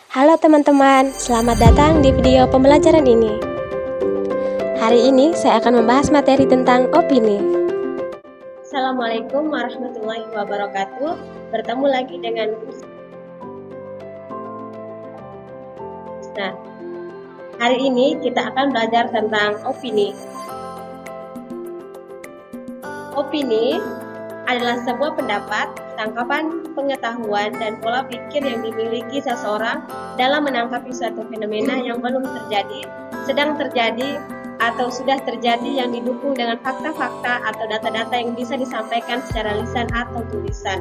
Halo teman-teman, selamat datang di video pembelajaran ini. Hari ini saya akan membahas materi tentang opini. Assalamualaikum warahmatullahi wabarakatuh. Bertemu lagi dengan Nah, hari ini kita akan belajar tentang opini. Opini adalah sebuah pendapat, tangkapan, pengetahuan, dan pola pikir yang dimiliki seseorang dalam menanggapi suatu fenomena yang belum terjadi, sedang terjadi, atau sudah terjadi yang didukung dengan fakta-fakta atau data-data yang bisa disampaikan secara lisan atau tulisan.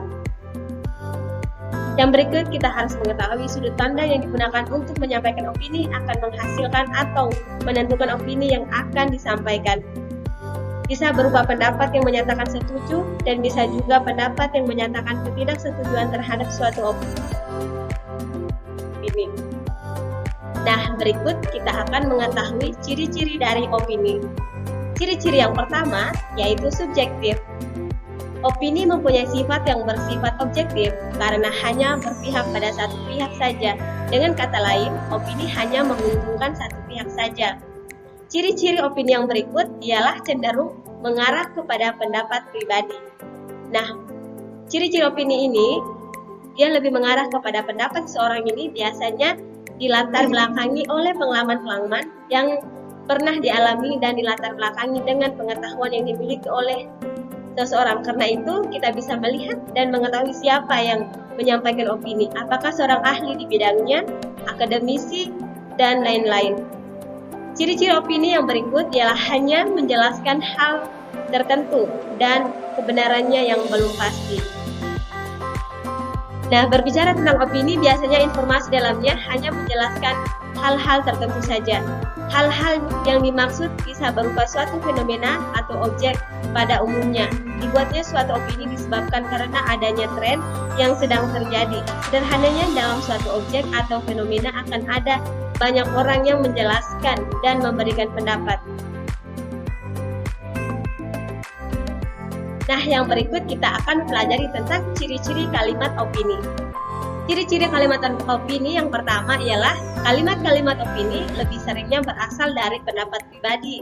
Yang berikut kita harus mengetahui sudut pandang yang digunakan untuk menyampaikan opini akan menghasilkan atau menentukan opini yang akan disampaikan. Bisa berupa pendapat yang menyatakan setuju dan bisa juga pendapat yang menyatakan ketidaksetujuan terhadap suatu opini. Nah, berikut kita akan mengetahui ciri-ciri dari opini. Ciri-ciri yang pertama yaitu subjektif. Opini mempunyai sifat yang bersifat objektif karena hanya berpihak pada satu pihak saja. Dengan kata lain, opini hanya menguntungkan satu pihak saja. Ciri-ciri opini yang berikut ialah cenderung mengarah kepada pendapat pribadi. Nah, ciri-ciri opini ini dia lebih mengarah kepada pendapat seorang ini biasanya dilatar belakangi oleh pengalaman-pengalaman yang pernah dialami dan dilatar belakangi dengan pengetahuan yang dimiliki oleh seseorang. Karena itu kita bisa melihat dan mengetahui siapa yang menyampaikan opini, apakah seorang ahli di bidangnya, akademisi, dan lain-lain. Ciri-ciri opini yang berikut ialah hanya menjelaskan hal tertentu dan kebenarannya yang belum pasti. Nah, berbicara tentang opini, biasanya informasi dalamnya hanya menjelaskan hal-hal tertentu saja. Hal-hal yang dimaksud bisa berupa suatu fenomena atau objek pada umumnya. Dibuatnya suatu opini disebabkan karena adanya tren yang sedang terjadi. Sederhananya, dalam suatu objek atau fenomena akan ada banyak orang yang menjelaskan dan memberikan pendapat. Nah, yang berikut kita akan pelajari tentang ciri-ciri kalimat opini. Ciri-ciri kalimat opini yang pertama ialah kalimat-kalimat opini lebih seringnya berasal dari pendapat pribadi.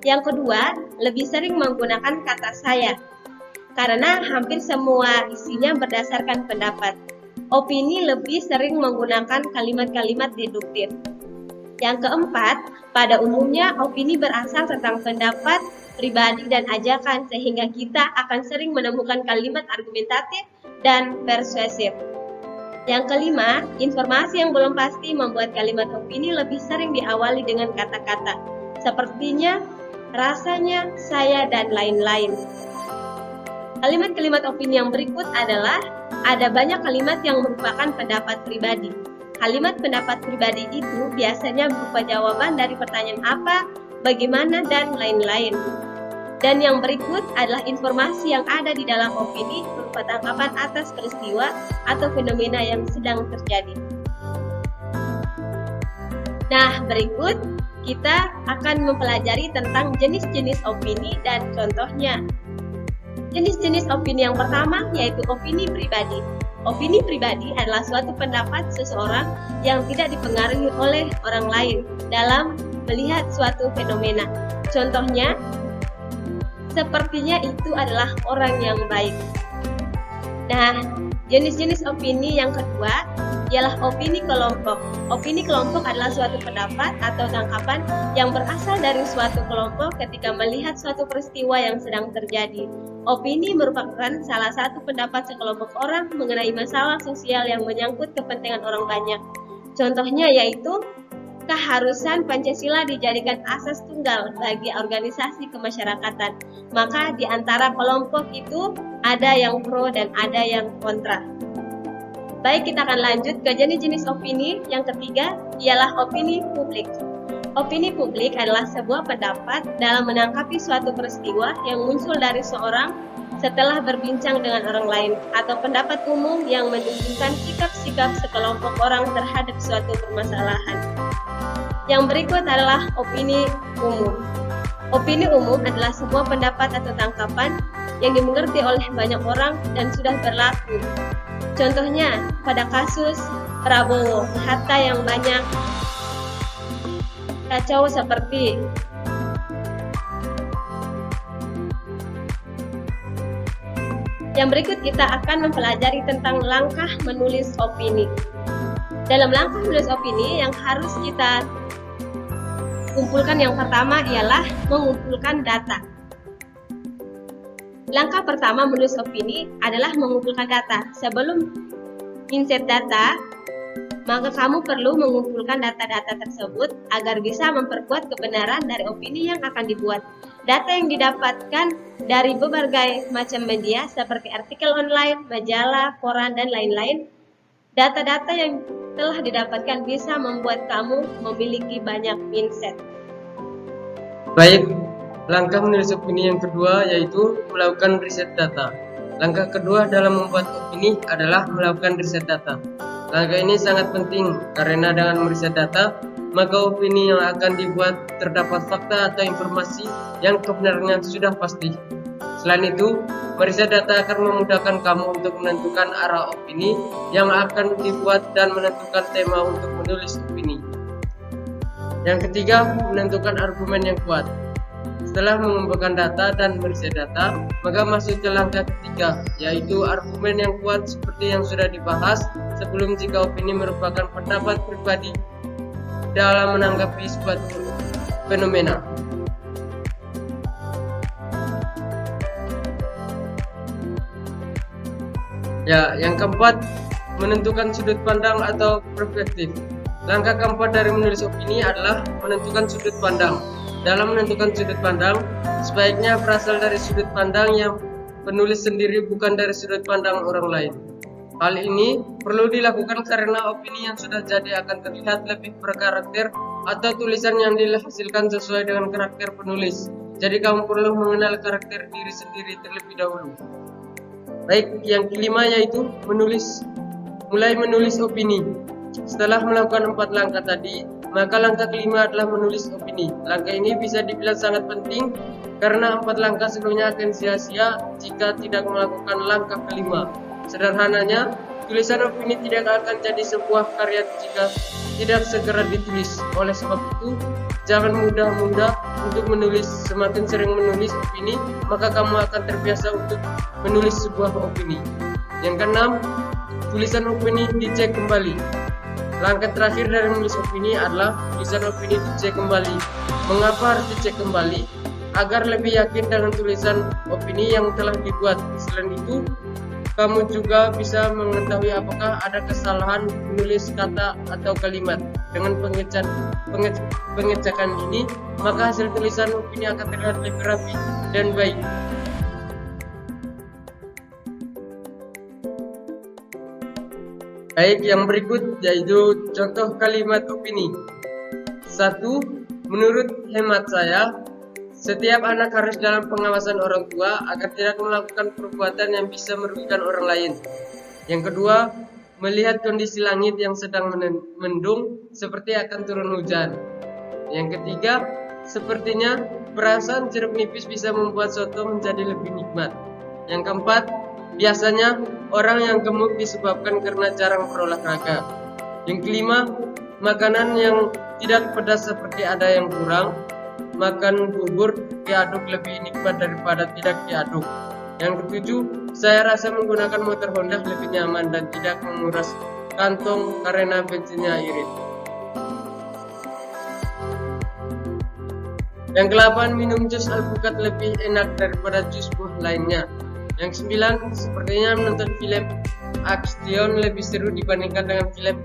Yang kedua, lebih sering menggunakan kata saya, karena hampir semua isinya berdasarkan pendapat. Opini lebih sering menggunakan kalimat-kalimat deduktif. Yang keempat, pada umumnya opini berasal tentang pendapat pribadi dan ajakan, sehingga kita akan sering menemukan kalimat argumentatif dan persuasif. Yang kelima, informasi yang belum pasti membuat kalimat opini lebih sering diawali dengan kata-kata sepertinya, rasanya, saya, dan lain-lain. Kalimat-kalimat opini yang berikut adalah ada banyak kalimat yang merupakan pendapat pribadi. Kalimat pendapat pribadi itu biasanya berupa jawaban dari pertanyaan apa, bagaimana, dan lain-lain. Dan yang berikut adalah informasi yang ada di dalam opini berupa tangkapan atas peristiwa atau fenomena yang sedang terjadi. Nah, berikut kita akan mempelajari tentang jenis-jenis opini dan contohnya. Jenis-jenis opini yang pertama yaitu opini pribadi. Opini pribadi adalah suatu pendapat seseorang yang tidak dipengaruhi oleh orang lain dalam melihat suatu fenomena. Contohnya, sepertinya itu adalah orang yang baik. Nah, jenis-jenis opini yang kedua ialah opini kelompok. Opini kelompok adalah suatu pendapat atau tangkapan yang berasal dari suatu kelompok ketika melihat suatu peristiwa yang sedang terjadi. Opini merupakan salah satu pendapat sekelompok orang mengenai masalah sosial yang menyangkut kepentingan orang banyak. Contohnya yaitu keharusan Pancasila dijadikan asas tunggal bagi organisasi kemasyarakatan. Maka di antara kelompok itu ada yang pro dan ada yang kontra. Baik, kita akan lanjut ke jenis-jenis opini. Yang ketiga ialah opini publik. Opini publik adalah sebuah pendapat dalam menanggapi suatu peristiwa yang muncul dari seorang setelah berbincang dengan orang lain, atau pendapat umum yang menunjukkan sikap-sikap sekelompok orang terhadap suatu permasalahan. Yang berikut adalah opini umum. Opini umum adalah sebuah pendapat atau tangkapan yang dimengerti oleh banyak orang dan sudah berlaku. Contohnya, pada kasus Prabowo, harta yang banyak, kacau seperti yang berikut. Kita akan mempelajari tentang langkah menulis opini. Dalam langkah menulis opini yang harus kita kumpulkan, yang pertama ialah mengumpulkan data. Langkah pertama menulis opini adalah mengumpulkan data. Sebelum insert data, maka kamu perlu mengumpulkan data-data tersebut agar bisa memperkuat kebenaran dari opini yang akan dibuat. Data yang didapatkan dari berbagai macam media seperti artikel online, majalah, koran, dan lain-lain. Data-data yang telah didapatkan bisa membuat kamu memiliki banyak mindset. Baik, langkah menulis opini yang kedua yaitu melakukan riset data. Langkah kedua dalam membuat opini adalah melakukan riset data. Langkah ini sangat penting karena dengan meriset data, maka opini yang akan dibuat terdapat fakta atau informasi yang kebenarannya sudah pasti. Selain itu, meriset data akan memudahkan kamu untuk menentukan arah opini yang akan dibuat dan menentukan tema untuk menulis opini. Yang ketiga, menentukan argumen yang kuat. Setelah mengumpulkan data dan meriset data, maka masuk ke langkah ketiga, yaitu argumen yang kuat seperti yang sudah dibahas sebelum. Jika opini merupakan pendapat pribadi dalam menanggapi suatu fenomena. Ya, yang keempat, menentukan sudut pandang atau perspektif. Langkah keempat dari menulis opini adalah menentukan sudut pandang. Dalam menentukan sudut pandang, sebaiknya berasal dari sudut pandang yang penulis sendiri, bukan dari sudut pandang orang lain. Hal ini perlu dilakukan karena opini yang sudah jadi akan terlihat lebih berkarakter atau tulisan yang dihasilkan sesuai dengan karakter penulis. Jadi kamu perlu mengenal karakter diri sendiri terlebih dahulu. Baik, yang kelima yaitu mulai menulis opini. Setelah melakukan 4 langkah tadi, maka langkah kelima adalah menulis opini. Langkah ini bisa dibilang sangat penting karena 4 langkah sebelumnya akan sia-sia jika tidak melakukan langkah kelima. Sederhananya, tulisan opini tidak akan jadi sebuah karya jika tidak segera ditulis. Oleh sebab itu, jangan mudah-mudah untuk menulis. Semakin sering menulis opini, maka kamu akan terbiasa untuk menulis sebuah opini. Yang keenam, tulisan opini dicek kembali. Langkah terakhir dari menulis opini adalah tulisan opini dicek kembali. Mengapa harus dicek kembali? Agar lebih yakin dengan tulisan opini yang telah dibuat. Selain itu, kamu juga bisa mengetahui apakah ada kesalahan menulis kata atau kalimat. Dengan pengecekan ini, maka hasil tulisan opini akan terlihat lebih rapi dan baik. Baik, yang berikut yaitu contoh kalimat opini. 1. Menurut hemat saya, setiap anak harus dalam pengawasan orang tua agar tidak melakukan perbuatan yang bisa merugikan orang lain. Yang kedua, melihat kondisi langit yang sedang mendung seperti akan turun hujan. Yang ketiga, sepertinya perasaan jeruk nipis bisa membuat soto menjadi lebih nikmat. Yang keempat, biasanya orang yang gemuk disebabkan karena jarang berolahraga. Yang kelima, makanan yang tidak pedas seperti ada yang kurang. Makan bubur diaduk lebih nikmat daripada tidak diaduk. Yang ketujuh, saya rasa menggunakan motor Honda lebih nyaman dan tidak menguras kantong karena bensinnya irit. Yang ke-8, minum jus alpukat lebih enak daripada jus buah lainnya. Yang ke-9, sepertinya menonton film action lebih seru dibandingkan dengan film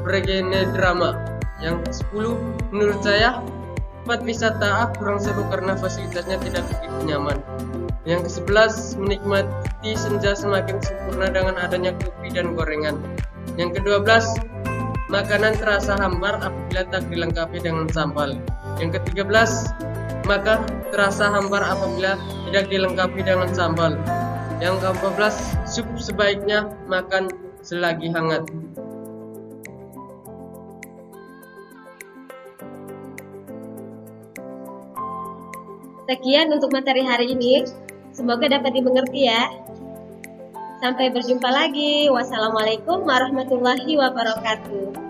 bergenre drama. Yang ke-10, menurut saya tempat wisata kurang seru karena fasilitasnya tidak begitu nyaman. Yang ke-11, menikmati senja semakin sempurna dengan adanya kopi dan gorengan. Yang ke-12, makanan terasa hambar apabila tak dilengkapi dengan sambal. Yang ke-13, maka terasa hambar apabila tidak dilengkapi dengan sambal. Yang ke-14, sup sebaiknya makan selagi hangat. Sekian untuk materi hari ini. Semoga dapat dimengerti ya. Sampai berjumpa lagi. Wassalamualaikum warahmatullahi wabarakatuh.